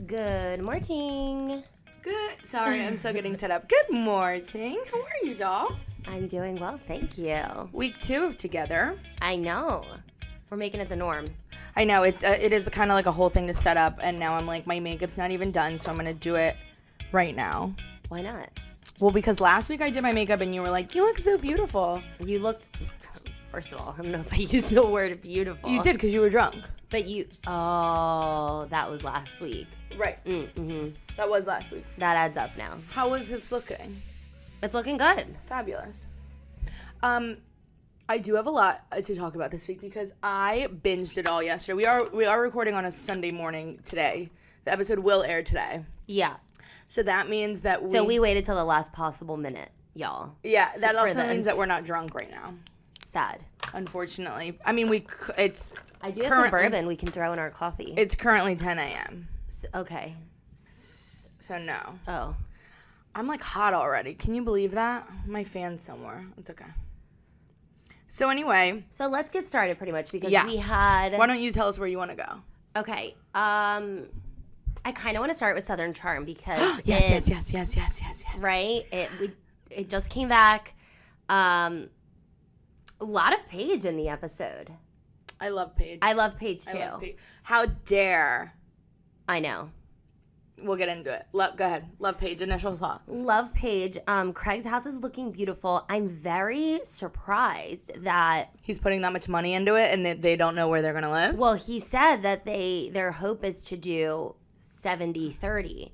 Good morning. Sorry, I'm still getting set up. Good morning. How are you, doll? I'm doing well, thank you. Week 2 of Together. I know. We're making it the norm. I know, it is kind of like a whole thing to set up, and now I'm like, my makeup's not even done, so I'm going to do it right now. Why not? Well, because last week I did my makeup, and you were like, you look so beautiful. You looked, first of all, I don't know if I used the word beautiful. You did, because you were drunk. But that was last week. Right. Mm-hmm. That was last week. That adds up now. How is this looking? It's looking good. Fabulous. I do have a lot to talk about this week because I binged it all yesterday. We are recording on a Sunday morning today. The episode will air today. Yeah. So that means that we waited till the last possible minute, y'all. Yeah, that also means that we're not drunk right now. Sad. Unfortunately. I mean, I do have some bourbon we can throw in our coffee. It's currently 10 a.m. Okay. So no. Oh. I'm like hot already. Can you believe that? My fan's somewhere. It's okay. So anyway. So let's get started pretty much because we had... Why don't you tell us where you want to go? Okay. I kind of want to start with Southern Charm because yes. Right? It just came back. A lot of Paige in the episode. I love Paige. I love Paige too. I love Paige. How dare. I know. We'll get into it. Go ahead. Love Paige. Initial thought. Love Paige. Craig's house is looking beautiful. I'm very surprised that he's putting that much money into it and they don't know where they're going to live. Well, he said that their hope is to do 70-30.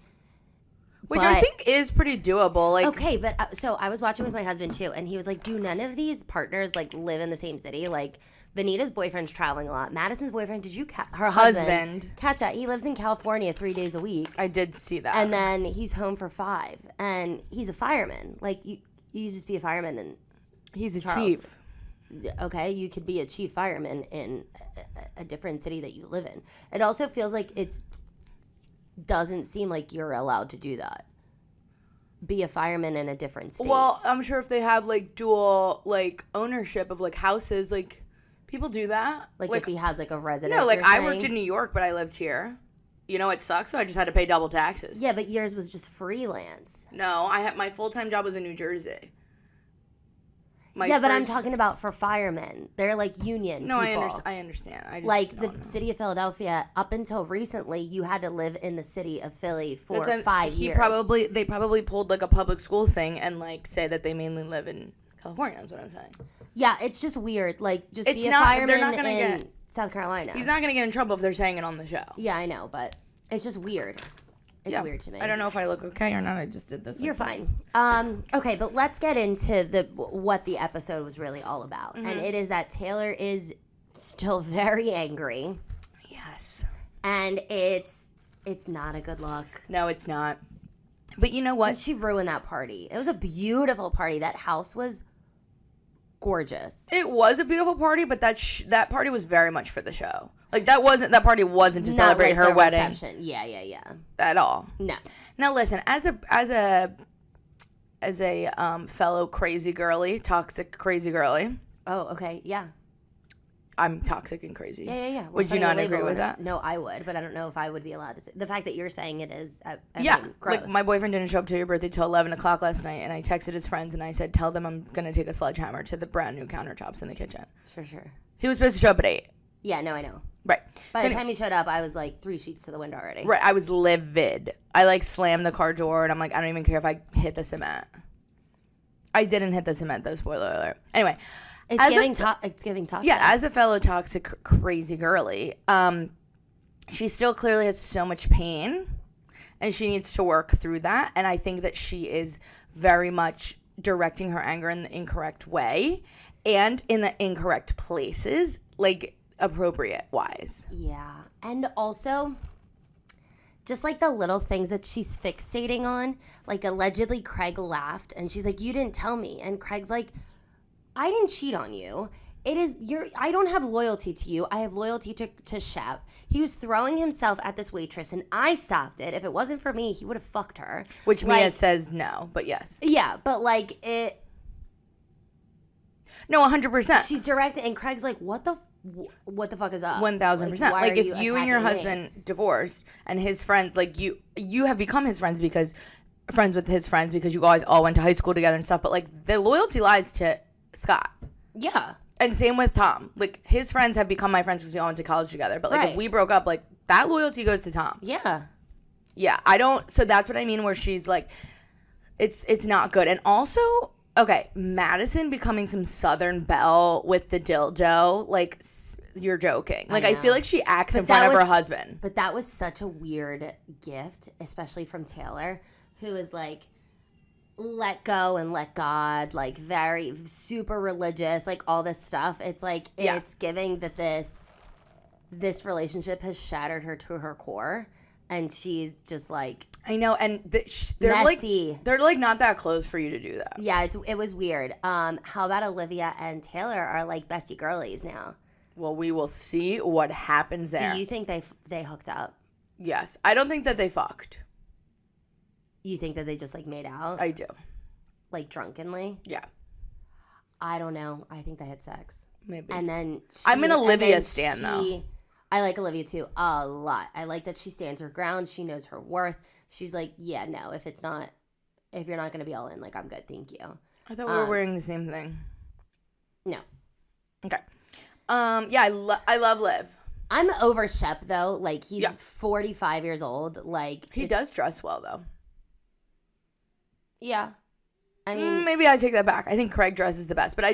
Which I think is pretty doable. Like, okay, but so I was watching with my husband too, and he was like, do none of these partners like live in the same city? Like, Vanita's boyfriend's traveling a lot. Madison's boyfriend, her husband. Catch that. He lives in California 3 days a week. I did see that. And then he's home for 5. And he's a fireman. Like, you just be a fireman and he's a chief. Okay, you could be a chief fireman in a different city that you live in. It also feels like doesn't seem like you're allowed to do that. Be a fireman in a different state. Well, I'm sure if they have like dual like ownership of like houses, like people do that. Like if he has like a resident. No, like I worked in New York, but I lived here. You know, it sucks. So I just had to pay double taxes. Yeah, but yours was just freelance. No, my full-time job was in New Jersey. But I'm talking about for firemen. They're like union people. I understand. I just like the city of Philadelphia, up until recently, you had to live in the city of Philly for 5 years. They probably pulled like a public school thing and like say that they mainly live in California. That's what I'm saying. Yeah, it's just weird. Like, just be a fireman in South Carolina. He's not gonna get in trouble if they're saying it on the show. Yeah, I know, but it's just weird. It's weird to me. I don't know if I look okay or not. I just did this. You're fine. Okay, but let's get into what the episode was really all about. Mm-hmm. And it is that Taylor is still very angry. Yes. And it's not a good look. No, it's not. But you know what? And she ruined that party. It was a beautiful party. That house was gorgeous. It was a beautiful party, but that party was very much for the show. Like that party wasn't to celebrate her wedding. Reception. Yeah. At all. No. Now listen, as a fellow crazy girly, toxic crazy girly. Oh, okay. Yeah. I'm toxic and crazy. Yeah. Would you not agree with that? No, I would, but I don't know if I would be allowed to say. The fact that you're saying it is, gross. Like my boyfriend didn't show up to your birthday till 11 o'clock last night, and I texted his friends and I said, tell them I'm going to take a sledgehammer to the brand new countertops in the kitchen. Sure. He was supposed to show up at 8. Yeah, no, I know. Right. By the time he showed up, I was like 3 sheets to the window already. Right. I was livid. I like slammed the car door and I'm like, I don't even care if I hit the cement. I didn't hit the cement though, spoiler alert. Anyway. It's giving toxic. Yeah, as a fellow toxic crazy girly, she still clearly has so much pain and she needs to work through that. And I think that she is very much directing her anger in the incorrect way and in the incorrect places, like appropriate wise. Yeah. And also just like the little things that she's fixating on, like allegedly Craig laughed and she's like, you didn't tell me. And Craig's like, I didn't cheat on you. I don't have loyalty to you. I have loyalty to Shep. He was throwing himself at this waitress and I stopped it. If it wasn't for me, he would have fucked her. Which Mia says no, but yes. Yeah, but like it. No, 100%. She's direct and Craig's like, what the what the fuck is up? 1000%. why Like are if you and your attacking me? husband divorced and his friends, like you have become his friends because friends with his friends because you guys all went to high school together and stuff. But like the loyalty lies to Scott. Yeah. And same with Tom. Like his friends have become my friends because we all went to college together. But like if Right. we broke up, like that loyalty goes to Tom. Yeah. Yeah, I don't. So that's what I mean. Where she's like, it's not good. And also, okay, Madison becoming some Southern belle with the dildo. Like you're joking. Like I feel like she acts in front of her husband. But that was such a weird gift, especially from Taylor, who is like, let go and let God, like very super religious, like all this stuff. It's like it's giving that this relationship has shattered her to her core, and she's just like, I know, and they're messy. They're like not that close for you to do that. Yeah, it was weird. How about Olivia and Taylor are like bestie girlies now? Well, we will see what happens there. Do you think they hooked up? Yes, I don't think that they fucked. You think that they just like made out? I do. Like drunkenly? Yeah. I don't know. I think they had sex. Maybe. And then I'm an Olivia stan though. I like Olivia too a lot. I like that she stands her ground. She knows her worth. She's like, yeah, no, if you're not gonna be all in, like I'm good, thank you. I thought we were wearing the same thing. No. Okay. Yeah, I love Liv. I'm over Shep though. Like he's 45 years old. Like he does dress well though. Yeah. I mean, maybe I take that back. I think Craig dresses the best. But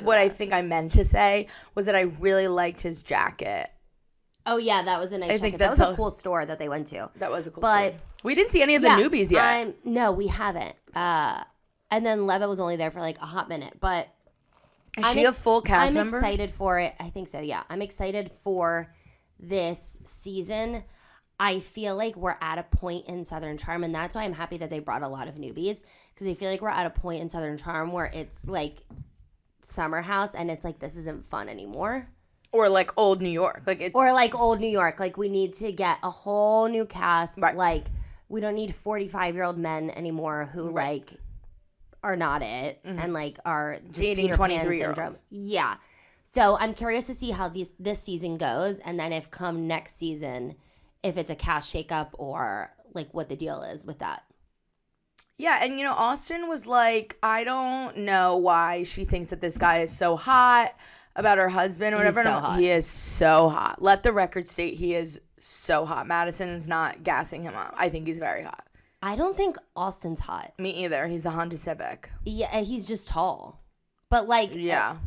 what I think I meant to say was that I really liked his jacket. Oh yeah, that was a nice jacket. That was a cool store that they went to. That was a cool store. But we didn't see any of the newbies yet. No, we haven't. And then Leva was only there for like a hot minute. But is she a full cast member? I'm excited for it. I think so, yeah. I'm excited for this season. I feel like we're at a point in Southern Charm, and that's why I'm happy that they brought a lot of newbies, because I feel like we're at a point in Southern Charm where it's like Summer House, and it's like this isn't fun anymore. Or like old New York. Or like old New York. Like we need to get a whole new cast. Right. Like we don't need 45-year-old men anymore who like are not it and like are dating 23-year-olds. Yeah. So I'm curious to see how this season goes, and then if come next season, if it's a cast shakeup or like what the deal is with that. Yeah, and Austin was like, I don't know why she thinks that this guy is so hot about her husband or whatever. He's so hot. He is so hot. Let the record state he is so hot. Madison's not gassing him up. I think he's very hot. I don't think Austin's hot. Me either. He's a Honda Civic. Yeah, he's just tall. But like, yeah,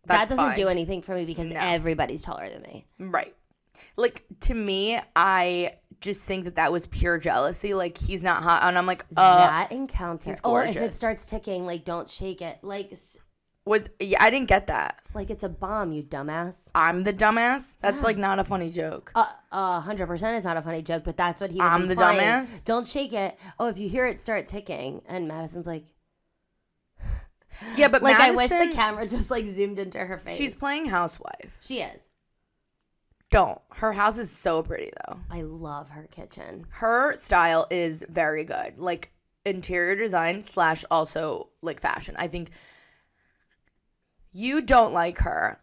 that doesn't do anything for me because everybody's taller than me. Right. Like, to me, I just think that was pure jealousy. Like, he's not hot. And I'm like, that encounter. He's gorgeous. If it starts ticking, like, don't shake it. Like, I didn't get that. Like, it's a bomb, you dumbass. I'm the dumbass? That's, like, not a funny joke. 100% is not a funny joke, but that's what he was I'm implying. the dumbass? Don't shake it. Oh, if you hear it start ticking. And Madison's like... Yeah, but like, Madison... I wish the camera just, like, zoomed into her face. She's playing housewife. She is. Don't. Her house is so pretty, though. I love her kitchen. Her style is very good. Like, interior design / also, like, fashion. I think you don't like her.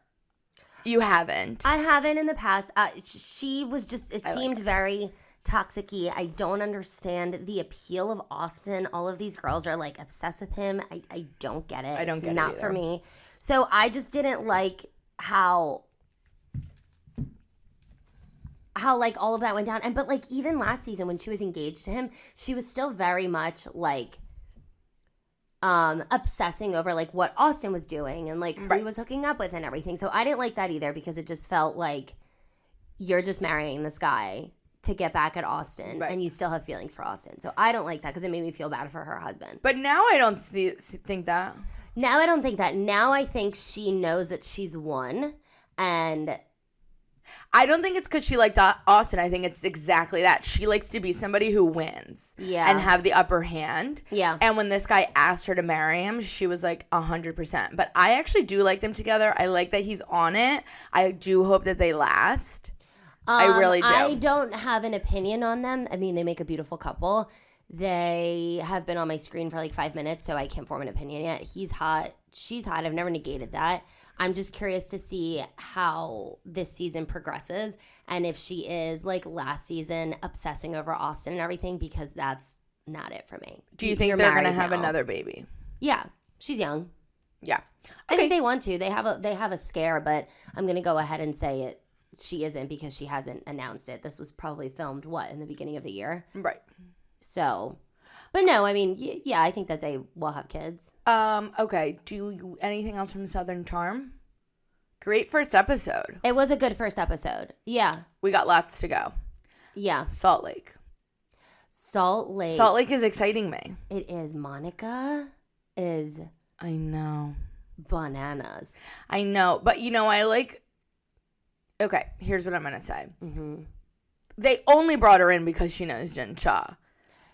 You haven't. I haven't in the past. She was just, it seemed very toxic-y. I don't understand the appeal of Austin. All of these girls are, like, obsessed with him. I don't get it. I don't get it not either. for me. So I just didn't like how like all of that went down. But like even last season when she was engaged to him, she was still very much like obsessing over like what Austin was doing and like who he was hooking up with and everything. So I didn't like that either, because it just felt like you're just marrying this guy to get back at Austin and you still have feelings for Austin. So I don't like that, because it made me feel bad for her husband. But now I don't think that. Now I don't think that. Now I think she knows that she's won, and I don't think it's because she liked Austin. I think it's exactly that. She likes to be somebody who wins and have the upper hand. Yeah. And when this guy asked her to marry him, she was like 100%. But I actually do like them together. I like that he's on it. I do hope that they last. I really do. I don't have an opinion on them. I mean, they make a beautiful couple. They have been on my screen for like 5 minutes, so I can't form an opinion yet. He's hot. She's hot. I've never negated that. I'm just curious to see how this season progresses and if she is like last season obsessing over Austin and everything, because that's not it for me. Do you think they're going to have another baby? Yeah, she's young. Yeah. Okay. I think they want to. They have a scare, but I'm going to go ahead and say it. She isn't, because she hasn't announced it. This was probably filmed, in the beginning of the year? Right. So, but no, I mean, yeah, I think that they will have kids. Okay. Anything else from Southern Charm? Great first episode. It was a good first episode. Yeah. We got lots to go. Yeah. Salt Lake. Salt Lake. Salt Lake is exciting me. It is. Monica is... I know. Bananas. I know. But, I like... Okay, here's what I'm going to say. Mm-hmm. They only brought her in because she knows Jen Shah.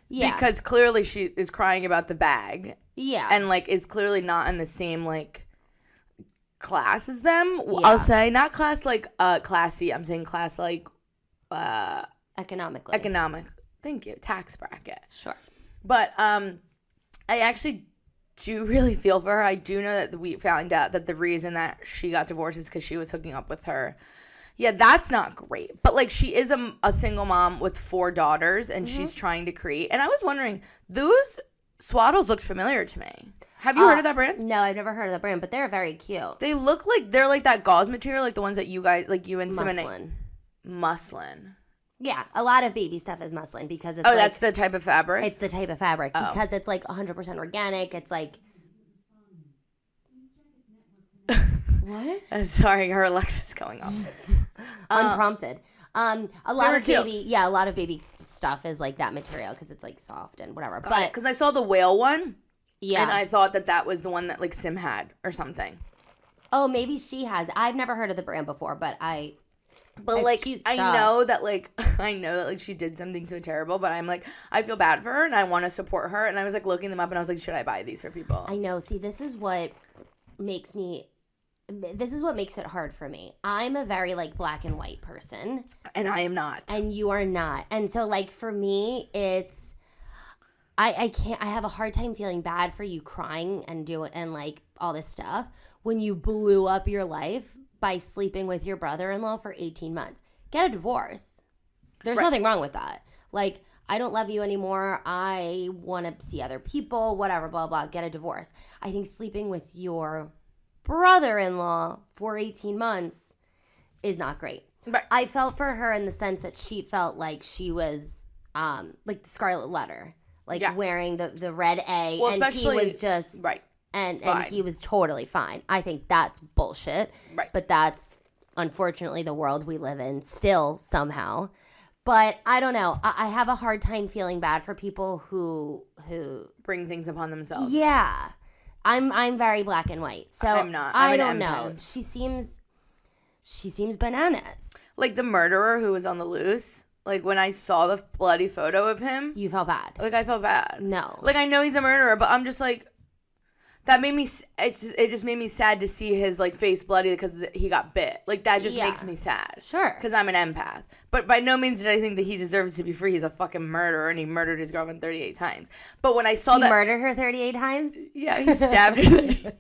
Yeah. Because clearly she is crying about the bag. Yeah. And, is clearly not in the same, class as them. Yeah. I'll say. Not class, classy. I'm saying class, economically. Economic. Thank you. Tax bracket. Sure. But, I actually do really feel for her. I do know that we found out that the reason that she got divorced is because she was hooking up with her. Yeah, that's not great. But, she is a single mom with 4 daughters, and she's trying to create. And I was wondering, those swaddles looked familiar to me. Have you heard of that brand? No, I've never heard of that brand, but they're very cute. They look like they're like that gauze material, like the ones that you guys, you and Muslin. Muslin. Yeah, a lot of baby stuff is muslin because it's that's the type of fabric? It's the type of fabric because it's 100% organic. It's what? Sorry, her Alexa's going off. Unprompted. A lot of cute. baby stuff is that material because it's soft and whatever. But because I saw the whale one, yeah, and I thought that was the one that Sim had or something. Oh, maybe she has. I've never heard of the brand before, but cute stuff. I know that she did something so terrible, but I'm I feel bad for her and I want to support her, and I was looking them up and I was should I buy these for people? I know. See, this is what makes it hard for me. I'm a very black and white person, and I am not, and you are not. And so for me, it's I can't. I have a hard time feeling bad for you crying and all this stuff when you blew up your life by sleeping with your brother-in-law for 18 months. Get a divorce. There's nothing wrong with that. I don't love you anymore. I want to see other people, whatever, blah, blah. Get a divorce. I think sleeping with your brother-in-law for 18 months is not great. Right. I felt for her in the sense that she felt like she was the Scarlet Letter, wearing the red A, well, and he was just right. And he was totally fine. I think that's bullshit. Right. But that's unfortunately the world we live in still somehow. But I don't know. I have a hard time feeling bad for people who bring things upon themselves. Yeah. I'm very black and white. So I'm not. I don't know. She seems bananas. The murderer who was on the loose. When I saw the bloody photo of him, You felt bad. I felt bad. No. I know he's a murderer, but I'm just that made me. It just made me sad to see his face bloody because he got bit. That just makes me sad. Sure. Because I'm an empath. But by no means did I think that he deserves to be free. He's a fucking murderer, and he murdered his girlfriend 38 times. But when I saw He murdered her 38 times? Yeah, he stabbed her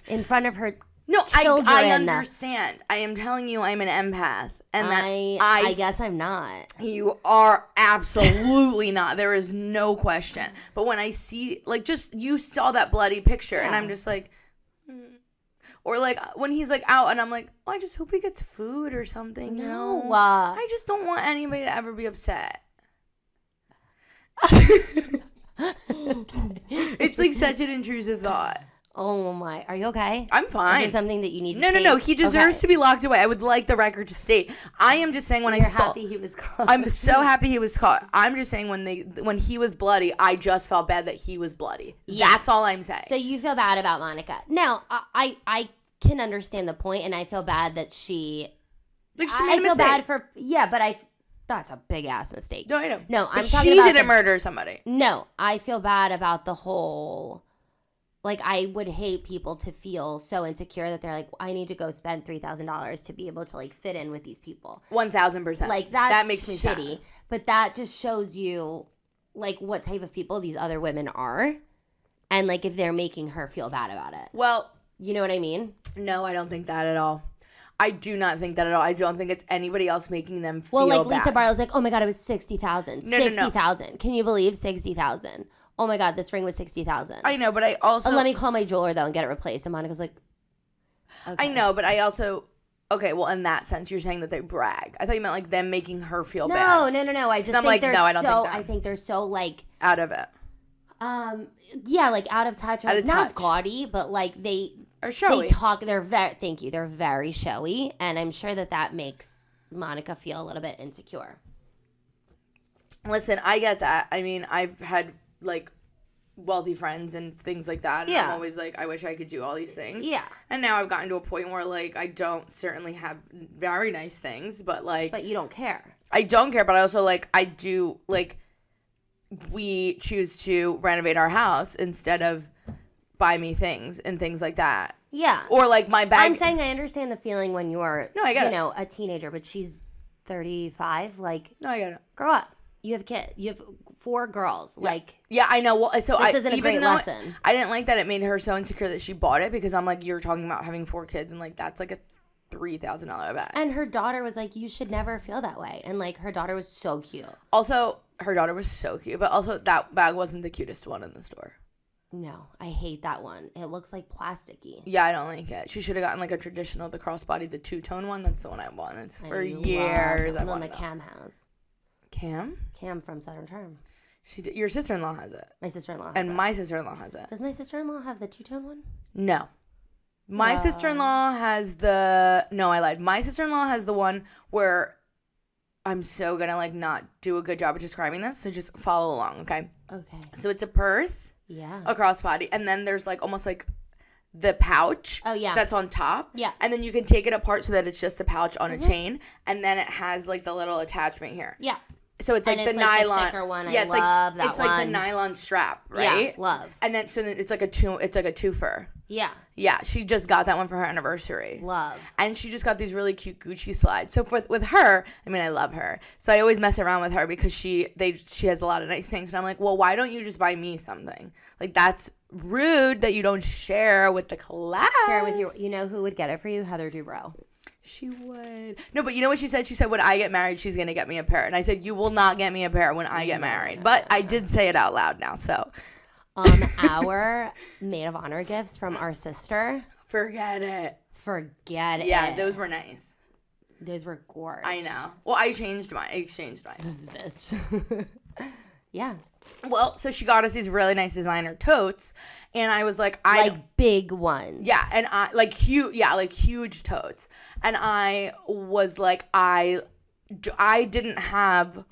in front of her. No, children. I understand. I am telling you, I'm an empath, and that I guess I'm not. You are absolutely not. There is no question. But when I see, you saw that bloody picture, and I'm just or when he's out, and I'm I just hope he gets food or something. You know, I just don't want anybody to ever be upset. It's such an intrusive thought. Oh my, are you okay? I'm fine. Is there something that you need to No. He deserves to be locked away. I would like the record to state. I am just saying You're happy he was caught. I'm so happy he was caught. I'm just saying when he was bloody, I just felt bad that he was bloody. Yeah. That's all I'm saying. So you feel bad about Monica. Now, I can understand the point, and I feel bad that she made a I feel mistake. bad for but that's a big ass mistake. No, I know. No, I'm but talking she about didn't murder somebody. No, I feel bad about the whole. I would hate people to feel so insecure that they're I need to go spend $3,000 to be able to fit in with these people. 1,000%. That makes me shitty. sad. But that just shows you what type of people these other women are, and if they're making her feel bad about it. Well, you know what I mean? No, I don't think that at all. I do not think that at all. I don't think it's anybody else making them feel Well, like Lisa bad. Barlow's like, oh my God, it was 60,000. No. 60,000. Can you believe 60,000? Oh my God, this ring was 60,000. I know, but I also... let me call my jeweler, though, and get it replaced. And Monica's like, okay. I know, but I also... Okay, well, in that sense, you're saying that they brag. I thought you meant, like, them making her feel bad. No. I just I'm think like, they're no, I don't so... think that. I think they're so, like... Out of it. Yeah, like, out of touch. Out of not touch. gaudy, but, like, they... Or showy. They talk... They're very... Thank you. They're very showy. And I'm sure that makes Monica feel a little bit insecure. Listen, I get that. I mean, I've had, like... wealthy friends and things like that, and I'm always like, I wish I could do all these things. Yeah. And now I've gotten to a point where, like, I don't certainly have very nice things, but, like... But you don't care. I don't care, but I also, like, I do, like, we choose to renovate our house instead of buy me things and things like that. Yeah. Or, like, my bag... I'm saying I understand the feeling when you're, No, I get it. a teenager, but she's 35. Like... No, I get it. Grow up. You have kids. You have 4 girls. Yeah. Like... Yeah, I know. Well, so this isn't a great lesson. I didn't like that it made her so insecure that she bought it, because I'm like, you're talking about having 4 kids, and, like, that's, like, a $3,000 bag. And her daughter was like, you should never feel that way. And, like, her daughter was so cute. Also, her daughter was so cute, but also that bag wasn't the cutest one in the store. No, I hate that one. It looks like plasticky. Yeah, I don't like it. She should have gotten, like, a traditional, the crossbody, the 2-tone one. That's the one I wanted. For years, I wanted wanted the Cam house. Cam? Cam from Southern Charm. Your sister-in-law has it. My sister-in-law has and it. my sister-in-law has it. Does my sister-in-law have the 2-tone one? No. My sister-in-law has the... No, I lied. My sister-in-law has the one where... I'm so gonna, like, not do a good job of describing this, so just follow along, okay? Okay. So it's a purse, a crossbody, and then there's, like, almost, like, the pouch that's on top. Yeah. And then you can take it apart so that it's just the pouch on a chain, and then it has, like, the little attachment here. Yeah. So it's like and the it's nylon. Like the thicker one. Yeah, I love that it's one. like the nylon strap, right? Yeah, love. And then so then it's like a twofer. Yeah. Yeah, she just got that one for her anniversary. Love. And she just got these really cute Gucci slides. So with her, I mean, I love her. So I always mess around with her because she has a lot of nice things. And I'm like, well, why don't you just buy me something? Like, that's rude that you don't share with the class. Share with you know who would get it for you? Heather Dubrow. She would. No, but you know what she said? She said, when I get married, she's going to get me a pair. And I said, you will not get me a pair when I get married. But I did say it out loud now, so. Our maid of honor gifts from our sister. Forget it. Yeah, those were nice. Those were gorgeous. I know. Well, I exchanged mine. This bitch. Yeah. Well, so she got us these really nice designer totes, and I was like, like big ones. Yeah, and I like huge totes, and I was like, I didn't have.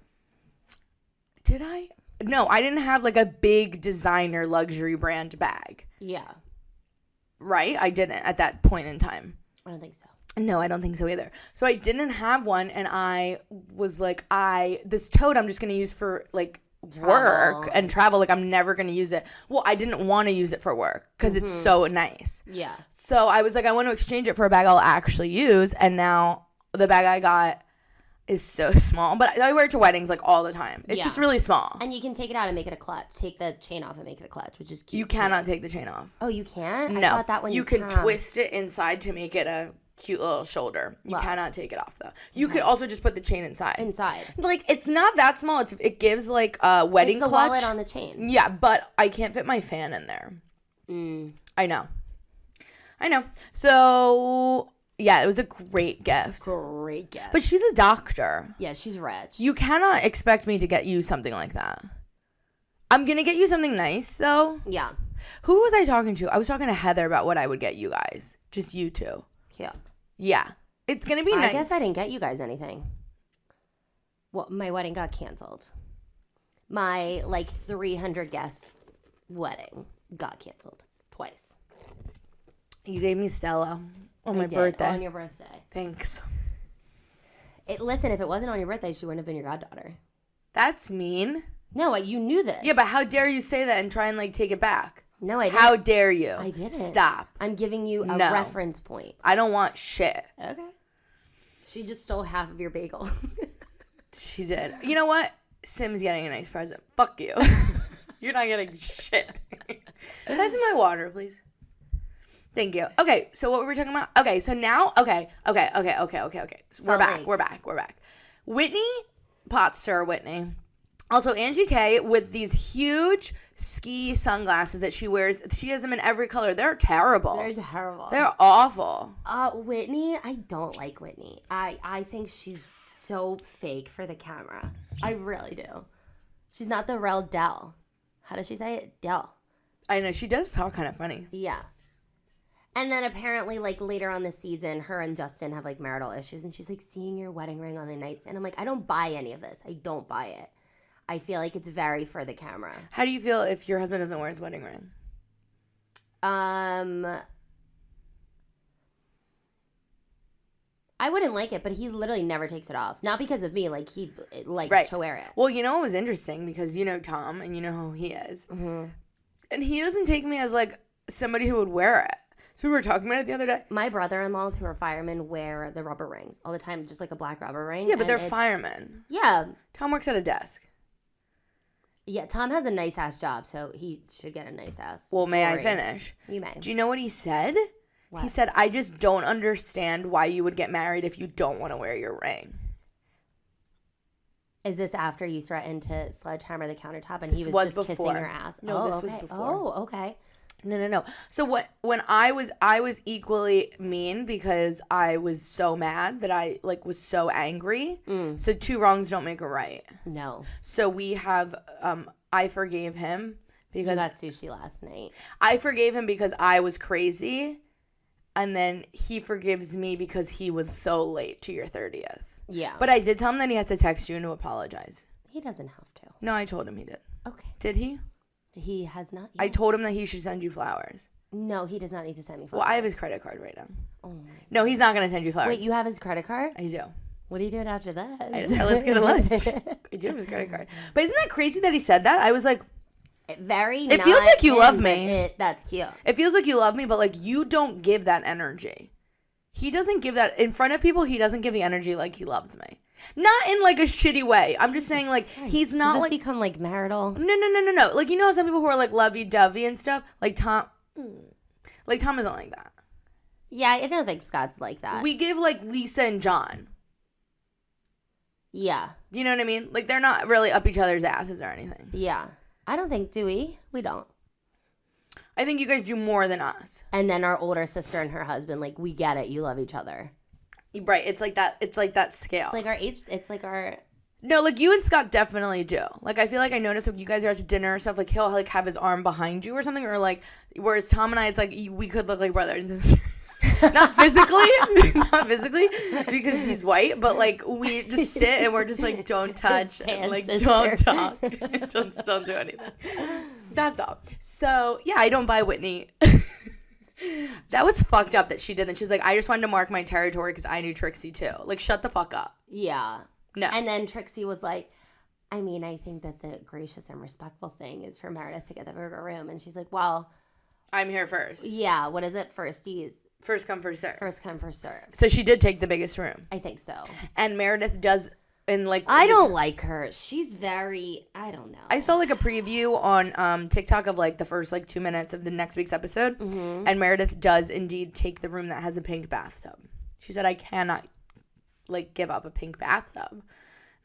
Did I? No, I didn't have like a big designer luxury brand bag. Yeah. Right? I didn't at that point in time. I don't think so. No, I don't think so either. So I didn't have one, and I was like, this tote I'm just gonna use for like work and travel. Like, I'm never gonna use it. Well, I didn't want to use it for work because it's so nice. Yeah. So I was like, I want to exchange it for a bag I'll actually use, and now the bag I got is so small, but I wear it to weddings like all the time. It's just really small. And you can take it out and make it a clutch. Take the chain off and make it a clutch, which is cute. You cannot take the chain off. Oh, you can't? No. I thought that one you can twist it inside to make it a cute little shoulder. You cannot take it off though. You could also just put the chain inside. Like, it's not that small. It gives like a wedding clutch. It's the wallet on the chain. Yeah, but I can't fit my fan in there. I know. So yeah, it was a great gift. But she's a doctor. Yeah, she's rich. You cannot expect me to get you something like that. I'm gonna get you something nice though. Yeah. Who was I talking to? I was talking to Heather about what I would get you guys. Just you two. Yeah. Yeah. It's gonna be nice. I guess I didn't get you guys anything. Well, my wedding got canceled. My like 300 guest wedding got canceled twice. You gave me Stella on my birthday. On your birthday. Thanks. Listen, if it wasn't on your birthday, she wouldn't have been your goddaughter. That's mean. No, you knew this. Yeah, but how dare you say that and try and like take it back? No, I didn't. How dare you? I didn't. Stop. I'm giving you a reference point. I don't want shit. Okay. She just stole half of your bagel. She did. You know what? Sim's getting a nice present. Fuck you. You're not getting shit. Pass me my water, please. Thank you. Okay, so what were we talking about? Okay, so now, okay. So we're back. Whitney, Potster Whitney. Also, Angie K with these huge ski sunglasses that she wears. She has them in every color. They're terrible. They're terrible. They're awful. Whitney, I don't like Whitney. I think she's so fake for the camera. I really do. She's not the real Dell. How does she say it? Dell. I know. She does talk kind of funny. Yeah. And then apparently, like, later on this season, her and Justin have, like, marital issues. And she's like, seeing your wedding ring on the nightstand. I'm like, I don't buy any of this. I don't buy it. I feel like it's very for the camera. How do you feel if your husband doesn't wear his wedding ring? I wouldn't like it, but he literally never takes it off. Not because of me. Like, he likes to wear it. Well, you know what was interesting? Because you know Tom, and you know who he is. Mm-hmm. And he doesn't take me as, like, somebody who would wear it. So we were talking about it the other day. My brother-in-laws who are firemen wear the rubber rings all the time, just like a black rubber ring. Yeah, but they're firemen. Yeah. Tom works at a desk. Yeah, Tom has a nice-ass job, so he should get a nice-ass Well, may jewelry. I finish? You may. Do you know what he said? What? He said, I just don't understand why you would get married if you don't want to wear your ring. Is this after you threatened to sledgehammer the countertop and he was just before. kissing her ass? No, this was okay. before. Oh, okay. No. So when I was equally mean because I was so mad that I like was so angry. So two wrongs don't make a right. No. So we have I forgave him because you got sushi last night. I forgave him because I was crazy, and then he forgives me because he was so late to your 30th. Yeah. But I did tell him that he has to text you and to apologize. He doesn't have to. No, I told him he did. Okay. Did he? He has not yet. I told him that he should send you flowers. No, he does not need to send me flowers. Well, I have his credit card right now. Oh my. No, he's not going to send you flowers. Wait, you have his credit card? I do. What are you doing after that? I don't know. Let's go to lunch. I do have his credit card. But isn't that crazy that he said that? I was like, it feels like you love me. That's cute. It feels like you love me, but like you don't give that energy. He doesn't give that in front of people. He doesn't give the energy like he loves me. Not in like a shitty way. I'm just saying like he's not Does this like become like marital. No. Like you know how some people who are like lovey-dovey and stuff. Like Tom isn't like that. Yeah, I don't think Scott's like that. We give like Lisa and John. Yeah. You know what I mean? Like they're not really up each other's asses or anything. Yeah. I don't think, do we? We don't. I think you guys do more than us. And then our older sister and her husband, like, we get it. You love each other. Right. It's like that. It's like that scale. It's like our age. It's like our. No, like you and Scott definitely do. Like I feel like I notice when you guys are out to dinner or stuff, like he'll like have his arm behind you or something, or like whereas Tom and I, it's like we could look like brothers and sisters. not physically, because he's white, but like we just sit and we're just like don't touch, and, like sister. don't talk, don't do anything. That's all. So yeah, I don't buy Whitney. That was fucked up that she did. And she's like, I just wanted to mark my territory because I knew Trixie too. Like, shut the fuck up. Yeah. No. And then Trixie was like, I mean, I think that the gracious and respectful thing is for Meredith to get the bigger room. And she's like, well, I'm here first. Yeah. What is it? Firsties. First come, first serve. First come, first serve. So she did take the biggest room. I think so. And Meredith does, and like. I don't like her. She's very, I don't know. I saw like a preview on TikTok of like the first like 2 minutes of the next week's episode. Mm-hmm. And Meredith does indeed take the room that has a pink bathtub. She said, I cannot like give up a pink bathtub.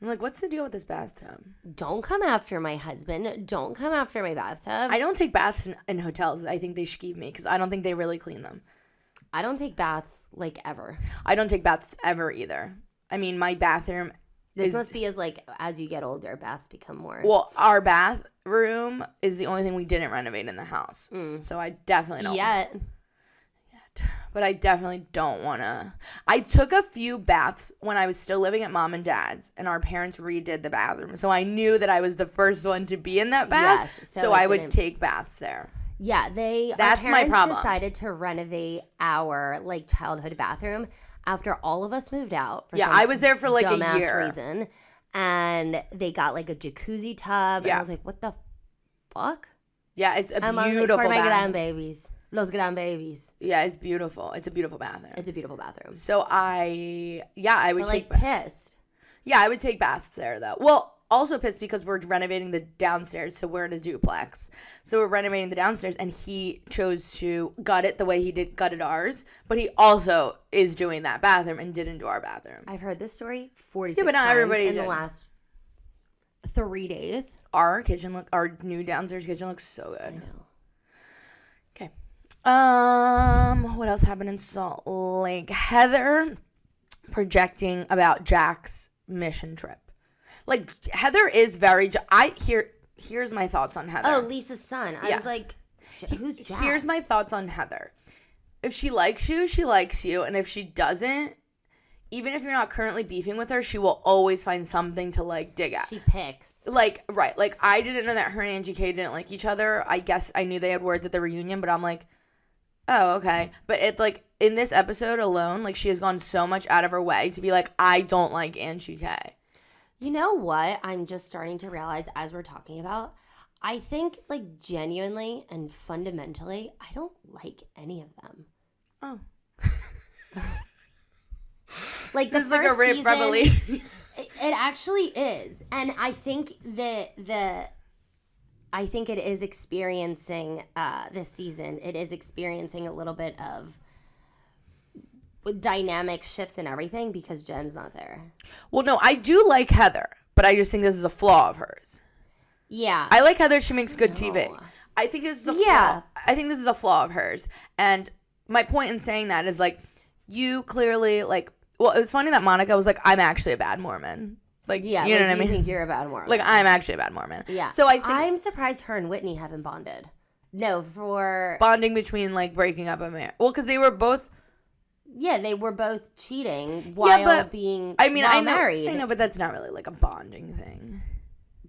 I'm like, what's the deal with this bathtub? Don't come after my husband. Don't come after my bathtub. I don't take baths in hotels. I think they skeeve me because I don't think they really clean them. I don't take baths like ever. I don't take baths ever either. I mean, my bathroom. This must be as you get older, baths become more. Well, our bathroom is the only thing we didn't renovate in the house. So I definitely don't. Yet. But I definitely don't want to. I took a few baths when I was still living at mom and dad's, and our parents redid the bathroom. So I knew that I was the first one to be in that bath. Yes, so I would take baths there. Yeah, That's my problem. Decided to renovate our like childhood bathroom after all of us moved out. For I was there for like a year. Reason, and they got like a jacuzzi tub. And I was like, what the fuck? Yeah, it's a beautiful like, for my bathroom. gran babies. Los gran babies. Yeah, it's beautiful. It's a beautiful bathroom. It's a beautiful bathroom. So I would take pissed. Yeah, I would take baths there though. Well, also pissed because we're renovating the downstairs, so we're in a duplex. So we're renovating the downstairs, and he chose to gut it the way he gutted ours, but he also is doing that bathroom and didn't do our bathroom. I've heard this story 46 Yeah, but not times everybody in did. the last 3 days. Our new downstairs kitchen looks so I good. know. Okay. What else happened in Salt Lake? Heather projecting about Jack's mission trip. Like, Heather is very... Here's my thoughts on Heather. Oh, Lisa's son. I was like, who's Jack? Here's my thoughts on Heather. If she likes you, she likes you. And if she doesn't, even if you're not currently beefing with her, she will always find something to, like, dig at. She picks. Like, right. Like, I didn't know that her and Angie K didn't like each other. I guess I knew they had words at the reunion, but I'm like, oh, okay. But it, like, in this episode alone, like, she has gone so much out of her way to be like, I don't like Angie K. You know what I'm just starting to realize as we're talking about? I think, like, genuinely and fundamentally, I don't like any of them. Oh. Like, the This is first like a season, revelation. It actually is. And I think I think it is experiencing this season. It is experiencing a little bit of dynamic shifts and everything because Jen's not there. Well, no, I do like Heather, but I just think this is a flaw of hers. Yeah. I like Heather. She makes good TV. I think this is a flaw. I think this is a flaw of hers. And my point in saying that is, like, you clearly, like, well, it was funny that Monica was like, I'm actually a bad Mormon. Like, Yeah, you know like, what I mean? You think you're a bad Mormon. Like, I'm actually a bad Mormon. Yeah. So I think I'm surprised her and Whitney haven't bonded. No, for... bonding between, like, breaking up a marriage. Well, because they were both... Yeah, they were both cheating while being married. I know, but that's not really, like, a bonding thing.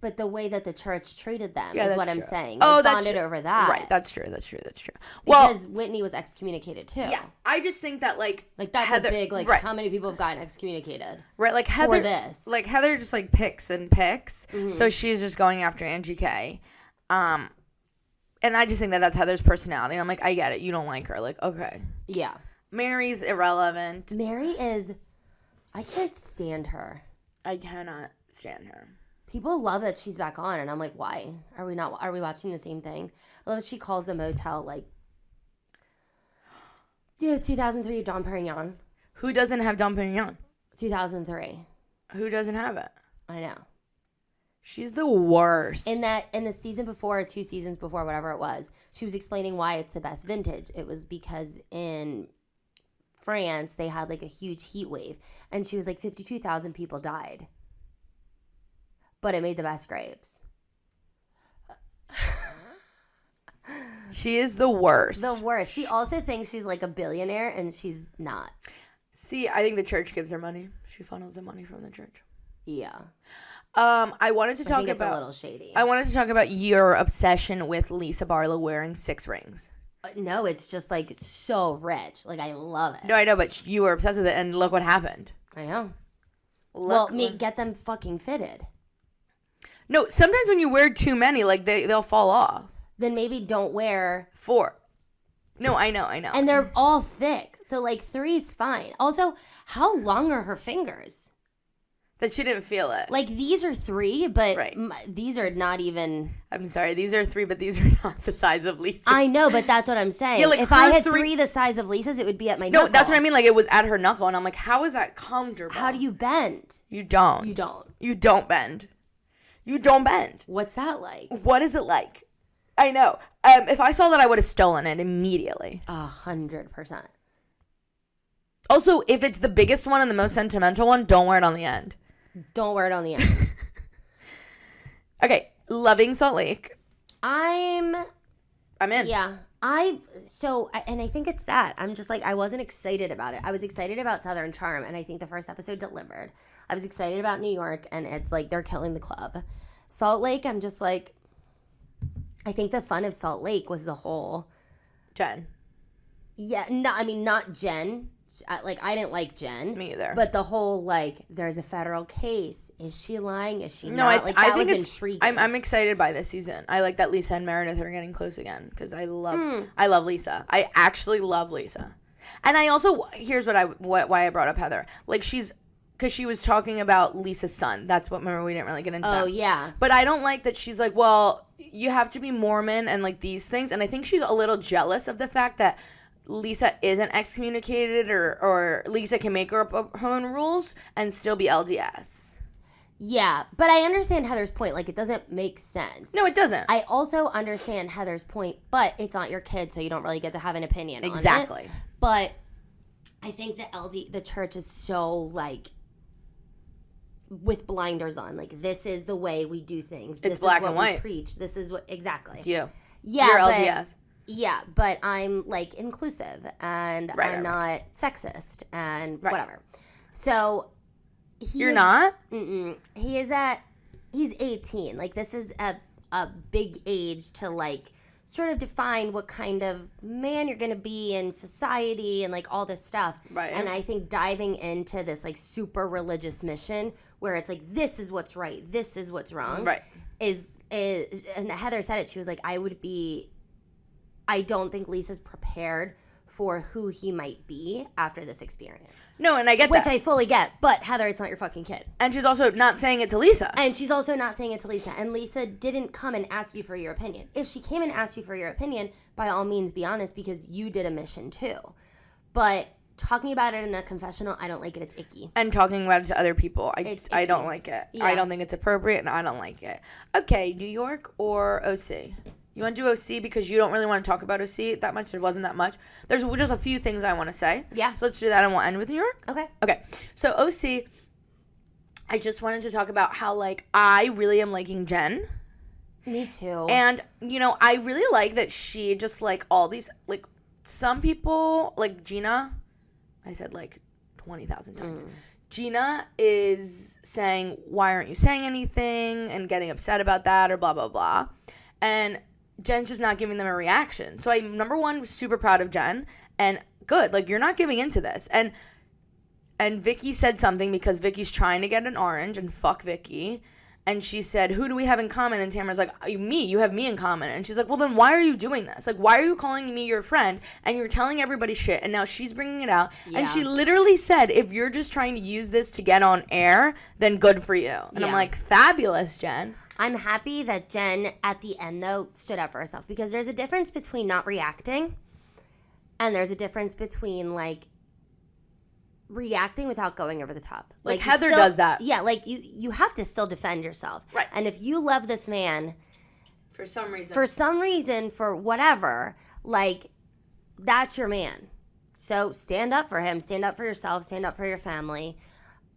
But the way that the church treated them Yeah, is that's what I'm true. saying. Oh, They that's bonded true. over that. Right, that's true. Well, Because Whitney was excommunicated, too. yeah, I just think that, like... Like, that's Heather, a big, like, right. how many people have gotten excommunicated? Right, like Heather... For this. Like, Heather just, like, picks and picks. Mm-hmm. So she's just going after Angie K. And I just think that that's Heather's personality. And I'm like, I get it. You don't like her. Like, okay. Yeah. Mary's irrelevant. Mary is... I can't stand her. I cannot stand her. People love that she's back on, and I'm like, why? Are we watching the same thing? I love she calls the motel, like, 2003 Dom Perignon. Who doesn't have Dom Perignon? 2003. Who doesn't have it? I know. She's the worst. In the season before, 2 seasons before, whatever it was, she was explaining why it's the best vintage. It was because in France, they had, like, a huge heat wave, and she was like, 52,000 people died. But it made the best grapes. She is the worst. The worst. She also thinks she's like a billionaire, and she's not. See, I think the church gives her money. She funnels the money from the church. Yeah. I wanted to talk I think about... it's a little shady. I wanted to talk about your obsession with Lisa Barlow wearing 6 rings. No, it's just like so rich. Like, I love it. No, I know, but you were obsessed with it, and look what happened. I know. Look Get them fucking fitted. No, sometimes when you wear too many, like, they'll fall off. Then maybe don't wear 4. No, I know. And they're all thick. So, like, 3's fine. Also, how long are her fingers? That she didn't feel it. Like, these are 3, but Right. these are not even... I'm sorry, these are 3, but these are not the size of Lisa's. I know, but that's what I'm saying. Yeah, like, if I her had 3 3 the size of Lisa's, it would be at my knuckle. No, that's what I mean. Like, it was at her knuckle, and I'm like, how is that comfortable? How do you bend? You don't. You don't. You don't bend. You don't bend. What's that like? What is it like? I know. If I saw that, I would have stolen it immediately. 100%. Also, if it's the biggest one and the most sentimental one, don't wear it on the end. Don't wear it on the end. Okay, loving Salt Lake. I'm in. Yeah. I think it's that. I'm just like, I wasn't excited about it. I was excited about Southern Charm, and I think the first episode delivered. I was excited about New York, and it's like they're killing the club. Salt Lake, I'm just like, I think the fun of Salt Lake was the whole... Jen. Yeah, no, I mean, not Jen. I didn't like Jen. Me either. But the whole, like, there's a federal case. Is she lying? Is she No, not? I was think intriguing. I'm excited by this season. I like that Lisa and Meredith are getting close again because I love Lisa. I actually love Lisa. And I also, here's why I brought up Heather. Like, she's because she was talking about Lisa's son. That's what, remember, we didn't really get into that. Oh, yeah. But I don't like that she's like, well, you have to be Mormon and like these things. And I think she's a little jealous of the fact that Lisa isn't excommunicated or Lisa can make her own rules and still be LDS. Yeah, but I understand Heather's point. Like, it doesn't make sense. No, it doesn't. I also understand Heather's point, but it's not your kid, so you don't really get to have an opinion on it. Exactly. But I think the church is so, like, with blinders on. Like, this is the way we do things. It's black and white. We preach. This is what, exactly. It's you. Yeah, you're LDS. Yeah, but I'm, like, inclusive, and I'm not sexist, and whatever. So... You're not? He's 18. Like, this is a big age to, like, sort of define what kind of man you're going to be in society and, like, all this stuff. Right. And I think diving into this, like, super religious mission where it's like, this is what's right, this is what's wrong. Right. Is and Heather said it. She was like, I don't think Lisa's prepared for who he might be after this experience. No, and I get Which that. I fully get. But, Heather, it's not your fucking kid. And she's also not saying it to Lisa. And she's also not saying it to Lisa. And Lisa didn't come and ask you for your opinion. If she came and asked you for your opinion, by all means, be honest, because you did a mission too. But talking about it in a confessional, I don't like it. It's icky. And talking about it to other people, I don't like it. Yeah. I don't think it's appropriate, and I don't like it. Okay, New York or OC? You want to do OC because you don't really want to talk about OC that much. There wasn't that much. There's just a few things I want to say. Yeah. So let's do that, and we'll end with New York. Okay. Okay. So OC, I just wanted to talk about how, like, I really am liking Jen. Me too. And, you know, I really like that she just, like, all these, like, some people, like Gina, I said, like, 20,000 times. Gina is saying, why aren't you saying anything, and getting upset about that, or blah, blah, blah. And Jen's just not giving them a reaction. So I'm, number one, super proud of Jen. And good. Like, you're not giving into this. And Vicky said something because Vicky's trying to get an orange, and fuck Vicky. And she said, who do we have in common? And Tamara's like, me. You have me in common. And she's like, well, then why are you doing this? Like, why are you calling me your friend? And you're telling everybody shit. And now she's bringing it out. Yeah. And she literally said, if you're just trying to use this to get on air, then good for you. And I'm like, fabulous, Jen. I'm happy that Jen, at the end, though, stood up for herself. Because there's a difference between not reacting, and there's a difference between, like, reacting without going over the top. Like Heather does that. Yeah, like, you have to still defend yourself. Right. And if you love this man... For some reason, for whatever, like, that's your man. So stand up for him. Stand up for yourself. Stand up for your family.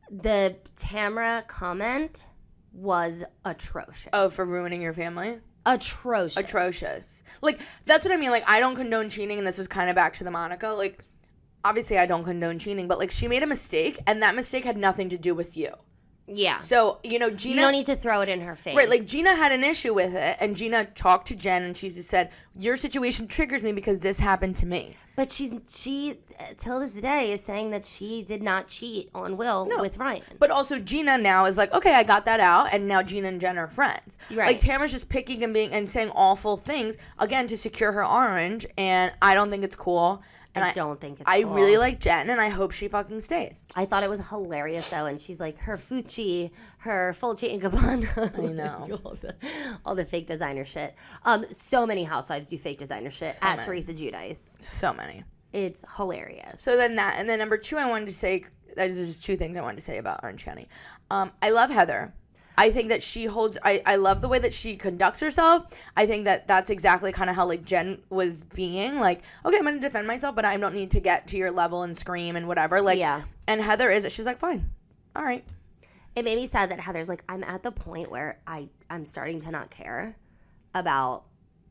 The Tamara comment... was atrocious. Oh, for ruining your family? Atrocious. Like, that's what I mean. Like, I don't condone cheating, and this was kind of back to the Monica. Like, obviously I don't condone cheating, but, like, she made a mistake, and that mistake had nothing to do with you. Yeah. So, you know, Gina... You don't need to throw it in her face. Right, like, Gina had an issue with it, and Gina talked to Jen, and she just said, your situation triggers me because this happened to me. But she till this day, is saying that she did not cheat on Will with Ryan. But also, Gina now is like, okay, I got that out, and now Gina and Jen are friends. Right. Like, Tamara's just picking and saying awful things, again, to secure her orange, and I don't think it's cool. And I don't think it's cool. I cool. really like Jen, and I hope she fucking stays. I thought it was hilarious, though, and she's like, her Fucci, her Dolce & Gabbana. I know. all the fake designer shit. So many housewives do fake designer shit at Teresa Giudice. So many. It's hilarious. So then that, and then number two, I wanted to say, there's just two things I wanted to say about Orange County. I love Heather. I think that she holds, I love the way that she conducts herself. I think that that's exactly kind of how, like, Jen was being. Like, okay, I'm going to defend myself, but I don't need to get to your level and scream and whatever. Like, yeah. And Heather she's like, fine. All right. It made me sad that Heather's like, I'm at the point where I'm starting to not care about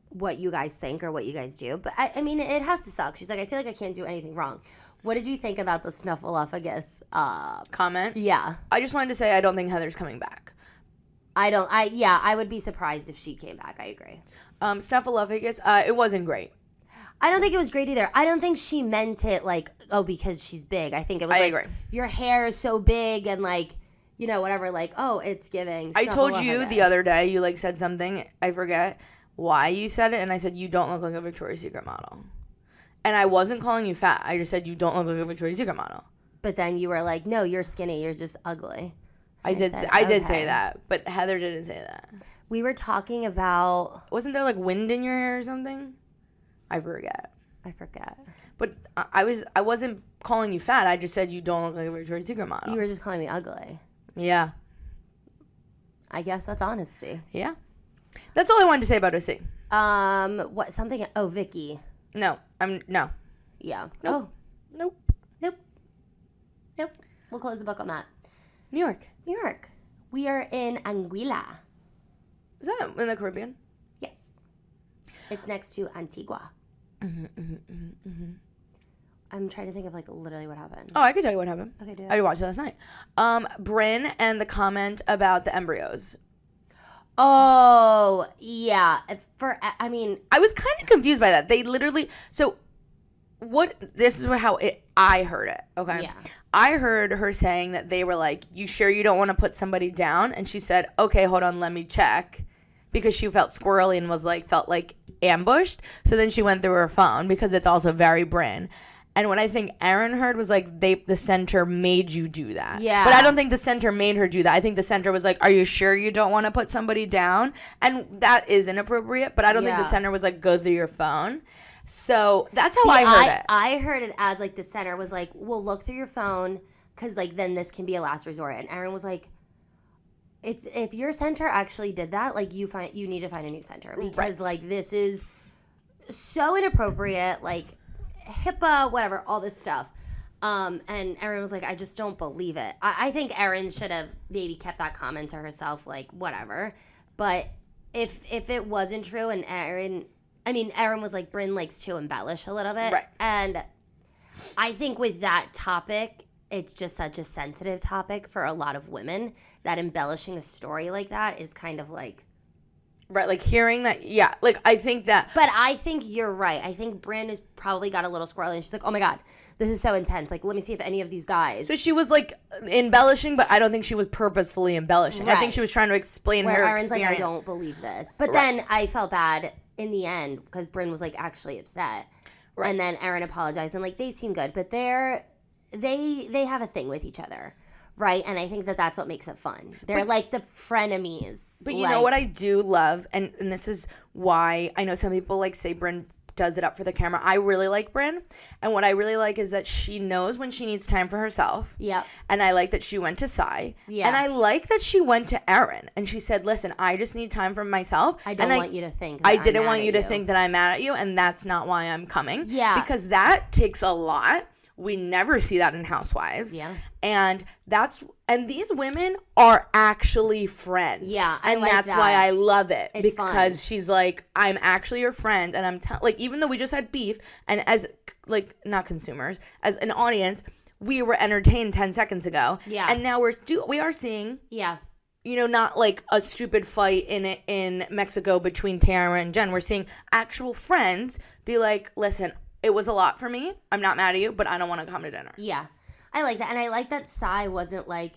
what you guys think or what you guys do. But, I mean, it has to suck. She's like, I feel like I can't do anything wrong. What did you think about the Snuffleupagus comment? Yeah. I just wanted to say I don't think Heather's coming back. I would be surprised if she came back. I agree. Snuffleupagus, it wasn't great. I don't think it was great either. I don't think she meant it like, oh, because she's big. I think it was I like, agree. Your hair is so big and like, you know, whatever, like, oh, it's giving. I told you the other day, you like said something, I forget why you said it, and I said, you don't look like a Victoria's Secret model. And I wasn't calling you fat. I just said, you don't look like a Victoria's Secret model. But then you were like, no, you're skinny. You're just ugly. I did say that, but Heather didn't say that. We were talking about... Wasn't there like wind in your hair or something? I forget. But I wasn't calling you fat. I just said you don't look like a Victoria's Secret model. You were just calling me ugly. Yeah. I guess that's honesty. Yeah. That's all I wanted to say about OC. What, something... Oh, Vicky. No. No. Yeah. Nope. Oh. Nope. We'll close the book on that. New York. We are in Anguilla. Is that in the Caribbean? Yes. It's next to Antigua. I'm trying to think of like literally what happened. Oh, I could tell you what happened. Okay, do it. I watched it last night. Bryn and the comment about the embryos. Oh, yeah. I was kind of confused by that. They literally, I heard it, okay? Yeah. I heard her saying that they were like, you sure you don't want to put somebody down? And she said, okay, hold on, let me check. Because she felt squirrely and felt like ambushed. So then she went through her phone because it's also very Bryn. And what I think Erin heard was like the center made you do that. Yeah. But I don't think the center made her do that. I think the center was like, are you sure you don't want to put somebody down? And that is inappropriate. But I don't think the center was like, go through your phone. So that's how I heard it. I heard it as like the center was like, well, look through your phone because like then this can be a last resort. And Erin was like, if your center actually did that, like you need to find a new center because like this is so inappropriate, like HIPAA, whatever, all this stuff. And Erin was like, I just don't believe it. I think Erin should have maybe kept that comment to herself, like whatever. But if it wasn't true and Erin was like, Bryn likes to embellish a little bit. Right. And I think with that topic, it's just such a sensitive topic for a lot of women that embellishing a story like that is kind of like... Right, like hearing that, yeah, like I think that... But I think you're right. I think Bryn has probably got a little squirrely and she's like, oh my God, this is so intense. Like, let me see if any of these guys... So she was like embellishing, but I don't think she was purposefully embellishing. Right. I think she was trying to explain her Erin's experience. like, I don't believe this. But then I felt bad in the end because Bryn was like actually upset. Right. And then Erin apologized and like they seem good, but they have a thing with each other. Right, and I think that's what makes it fun. They're like the frenemies. But you know what I do love, and this is why I know some people like say Bryn does it up for the camera. I really like Bryn, and what I really like is that she knows when she needs time for herself. Yep. And I like that she went to Sai. Yeah. And I like that she went to Erin, and she said, listen, I just need time for myself. I don't want you to think I didn't want you to think that I'm mad at you, and that's not why I'm coming. Yeah. Because that takes a lot. We never see that in Housewives. Yeah. And these women are actually friends. Yeah, and that's why I love it. It's because fun. She's like, I'm actually your friend, and I'm like, even though we just had beef, and as like not consumers, as an audience, we were entertained 10 seconds ago. Yeah. And now we are seeing. Yeah. You know, not like a stupid fight in Mexico between Tara and Jen. We're seeing actual friends be like, listen, it was a lot for me. I'm not mad at you, but I don't want to come to dinner. Yeah. I like that. And I like that Sai wasn't like,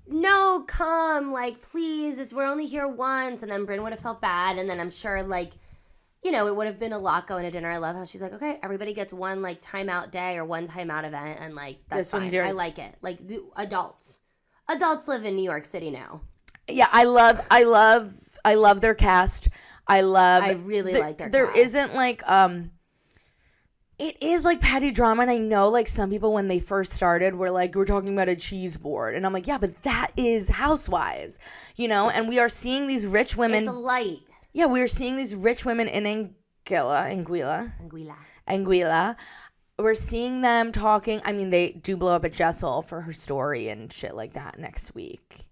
no, come, like, please, we're only here once. And then Bryn would have felt bad. And then I'm sure, like, you know, it would have been a lot going to dinner. I love how she's like, okay, everybody gets one, like, timeout day or one timeout event. And, like, that's fine. I like it. Like, adults live in New York City now. Yeah, I love their cast. I really like their cast. There isn't, like, it is like petty drama, and I know like some people when they first started were like, we're talking about a cheese board, and I'm like, yeah, but that is Housewives, you know. And we are seeing these rich women. It's a light. Yeah, we are seeing these rich women in Anguilla. We're seeing them talking. I mean, they do blow up at Jessel for her story and shit like that next week.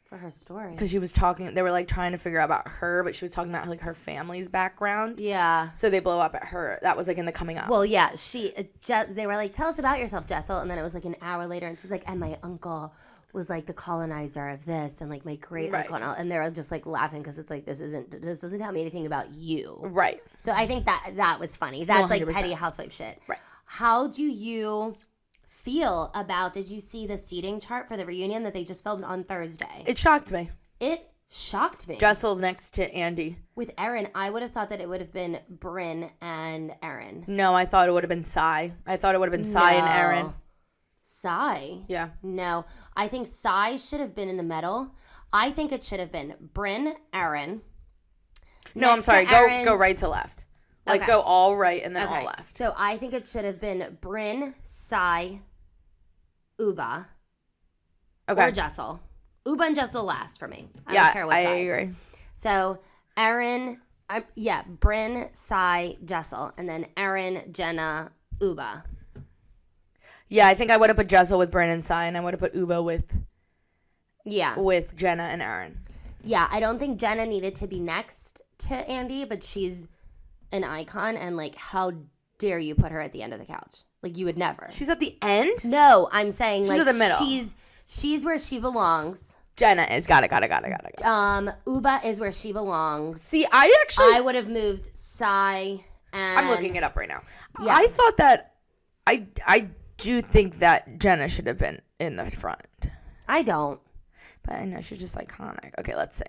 For her story, because she was talking, they were like trying to figure out about her, but she was talking about like her family's background. Yeah. So they blow up at her. That was like in the coming up. Well, yeah, they were like, tell us about yourself, Jessel, and then it was like an hour later, and she's like, and my uncle was like the colonizer of this, and like my great uncle, and they're just like laughing because it's like this doesn't tell me anything about you. Right. So I think that was funny. That's 100%. Like petty housewife shit. Right. How do you feel about, did you see the seating chart for the reunion that they just filmed on Thursday? It shocked me. Jessel's next to Andy. With Erin, I would have thought that it would have been Bryn and Erin. No, I thought it would have been Sai. I thought it would have been Sai and Erin. Psy? Yeah. No. I think Psy should have been in the middle. I think it should have been Brynn, Erin. No, I'm Next sorry. to Erin- Go right to left. Like, Okay. go all right and then Okay. all left. So I think it should have been Brynn, Psy, Uba, Okay. or Jessel. Uba and Jessel last for me. I Yeah, don't care what I side. agree. So Erin, Brynn, Psy, Jessel, and then Erin, Jenna, Uba. Yeah, I think I would have put Jessel with Brynn and Sai, and I would have put Uba with Yeah. Jenna and Aaron. Yeah, I don't think Jenna needed to be next to Andy, but she's an icon, and like, how dare you put her at the end of the couch? Like, you would never. She's at the end? No, I'm saying She's like at the middle. She's where she belongs. Jenna is. Got it. Uba is where she belongs. See, I would have moved Psy and I'm looking it up right now. Yeah. I thought that I do think that Jenna should have been in the front. I don't. But I know she's just iconic. Okay, let's see.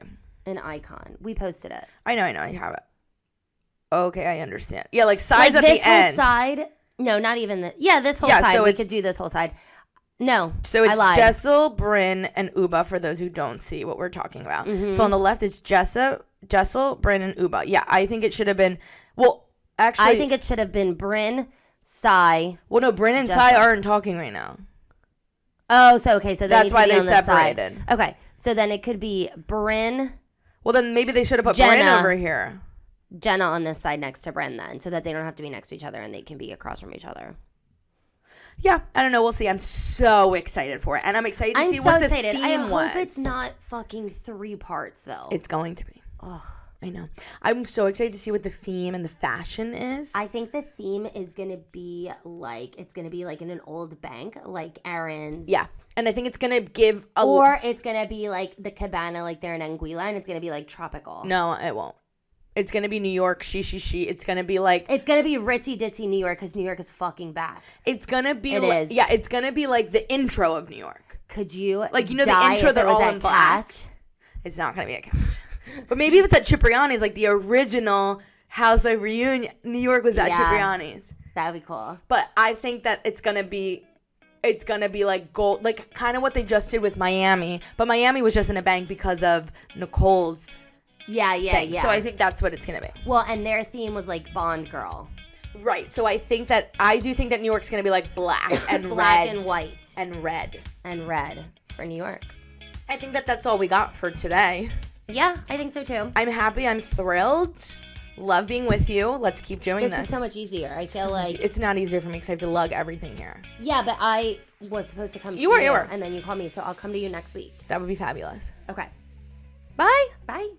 An icon. We posted it. I know, I have it. Okay, I understand. Yeah, like Sai's Like at this the end. whole side. No, not even the. Yeah, this whole Yeah, side. so We it's- could do this whole side. No, So I it's lied. Jessel, Brynn, and Uba for those who don't see what we're talking about. Mhm. So on the left it's Jessel, Brynn, and Uba. Yeah, I think it should have been. Well, actually, I think it should have been Brynn, Psy. Well, no, Brynn and Jessel. Sai aren't talking right now. Oh, so okay, so That's why they on this side. separated. Okay, so then it could be Brynn, Well, then maybe they should have put Brynn Jenna. over here. Jenna on this side next to Brynn then, so that they don't have to be next to each other and they can be across from each other. Yeah, I don't know. We'll see. I'm so excited for it, and I'm excited to I'm see so what the excited. I theme was. hope it's not fucking 3 parts though. It's going to be. Ugh. I know. I'm so excited to see what the theme and the fashion is. I think the theme is gonna be like in an old bank, like Aaron's. Yeah, and I think it's gonna give a. Or it's gonna be like the cabana, like they're in Anguilla, and it's gonna be like tropical. No, it won't. It's gonna be New York. She. It's gonna be like. It's gonna be ritzy ditzy New York because New York is fucking bad. It's gonna be. It is. Yeah, it's gonna be like the intro of New York. Could you Like, you know, the die intro, if they're it was all at in black. Catch? It's not gonna be a couch. But maybe if it's at Cipriani's, like the original Housewife reunion, New York was at Yeah. Cipriani's. That would be cool. But I think that it's gonna be like gold, like kind of what they just did with Miami. But Miami was just in a bank because of Nicole's Yeah. thing. So I think that's what it's gonna be. Well, and their theme was like Bond girl, Right. So I do think that New York's gonna be like black and black red and white and red. and red for New York. I think that that's all we got for today. Yeah, I think so too. I'm happy. I'm thrilled. Love being with you. Let's keep doing this. This is so much easier. I feel like It's not easier for me because I have to lug everything here. yeah, but I was supposed to come. You were, and then you called me, so I'll come to you next week. That would be fabulous. Okay. Bye. Bye.